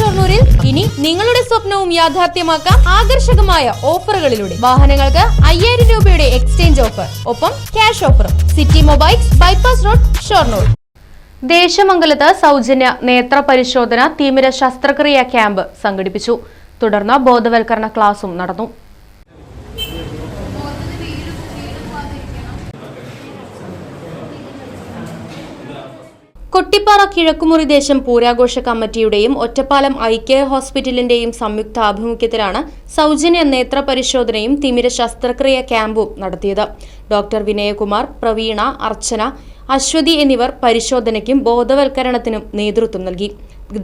ഷൊർണൂരിൽ ഇനി നിങ്ങളുടെ സ്വപ്നവും യാഥാർത്ഥ്യമാക്കാം ആകർഷകമായ ഓഫറുകളിലൂടെ. വാഹനങ്ങൾക്ക് 5000 രൂപയുടെ എക്സ്ചേഞ്ച് ഓഫർ, ഒപ്പം ക്യാഷ് ഓഫറും. City Mobiles, Bypass Road, Shoranur. ദേശമംഗലത്ത് സൗജന്യ നേത്ര പരിശോധന തിമിര ശസ്ത്രക്രിയ ക്യാമ്പ് സംഘടിപ്പിച്ചു. തുടർന്ന് ബോധവൽക്കരണ ക്ലാസും നടന്നു. കൊട്ടിപ്പാറ കിഴക്കുമുറി ദേശം പൂരാഘോഷ കമ്മിറ്റിയുടെയും ഒറ്റപ്പാലം ഐക്യ ഹോസ്പിറ്റലിന്റെയും സംയുക്ത ആഭിമുഖ്യത്തിലാണ് സൗജന്യ നേത്ര പരിശോധനയും തിമിര ശസ്ത്രക്രിയ ക്യാമ്പും നടത്തിയത്. ഡോക്ടർ വിനയകുമാർ, പ്രവീണ, അർച്ചന, അശ്വതി എന്നിവർ പരിശോധനയ്ക്കും ബോധവൽക്കരണത്തിനും നേതൃത്വം നൽകി.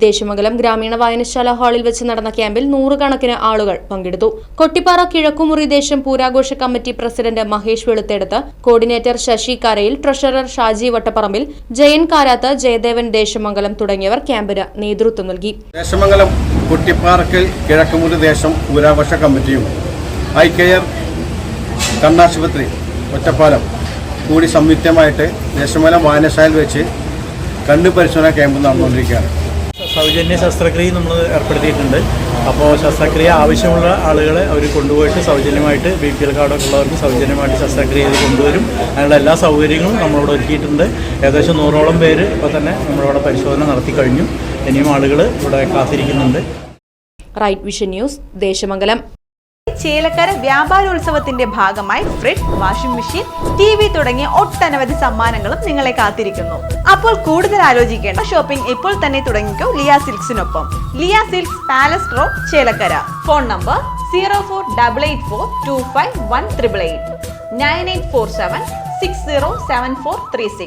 ദേശമംഗലം ഗ്രാമീണ വായനശാല ഹാളിൽ വെച്ച് നടന്ന ക്യാമ്പിൽ 100 കണക്കിന് ആളുകൾ പങ്കെടുത്തു. കൊട്ടിപ്പാറ കിഴക്കുമുറി ദേശം പൂരാഘോഷ committee president Mahesh Veluthedathu, coordinator Sasi Karayil, treasurer Shaji Vattaparambil, Jayan Karath, Jayadevan Desamangalam തുടങ്ങിയവർ ക്യാമ്പിന് നേതൃത്വം നൽകി. ദേശമംഗലം കൊട്ടിപ്പാറക്കൽ കിഴക്കുമുറി ദേശം പൂരാഘോഷ കമ്മിറ്റിയും ഐക്യർ കണ്ണാശുപത്രി ഒറ്റപ്പാലം കൂടി സംയുക്തമായിട്ട് ദേശമംഗലം വായനശാലയിൽ വെച്ച് കണ്ണ് പരിശോധന ക്യാമ്പ് നടന്നുകൊണ്ടിരിക്കുകയാണ്. സൗജന്യ ശസ്ത്രക്രിയ നമ്മൾ ഏർപ്പെടുത്തിയിട്ടുണ്ട്. അപ്പോൾ ശസ്ത്രക്രിയ ആവശ്യമുള്ള ആളുകളെ അവർ കൊണ്ടുപോയിട്ട് സൗജന്യമായിട്ട് BPL കാർഡൊക്കെ ഉള്ളവർക്ക് സൗജന്യമായിട്ട് ശസ്ത്രക്രിയ ചെയ്ത് കൊണ്ടുവരും. അതിനുള്ള എല്ലാ സൗകര്യങ്ങളും നമ്മളിവിടെ ഒരുക്കിയിട്ടുണ്ട്. ഏകദേശം 100ഓളം പേര് ഇപ്പോൾ തന്നെ നമ്മളിവിടെ പരിശോധന നടത്തി കഴിഞ്ഞു. ഇനിയും ആളുകൾ ഇവിടെ കാത്തിരിക്കുന്നുണ്ട്. Right Vision News, Desamangalam. Chelakkara വ്യാപാരോത്സവത്തിന്റെ ഭാഗമായി ഫ്രിഡ്ജ്, വാഷിംഗ് മെഷീൻ, TV തുടങ്ങിയ ഒട്ടനവധി സമ്മാനങ്ങളും നിങ്ങളെ കാത്തിരിക്കുന്നു. അപ്പോൾ കൂടുതൽ ആലോചിക്കേണ്ട, ഷോപ്പിംഗ് ഇപ്പോൾ തന്നെ തുടങ്ങിക്കോ ലിയ സിൽക്സിനൊപ്പം. Liya Silks, Palace Road, Chelakkara. Phone number 0488425188 9847607436.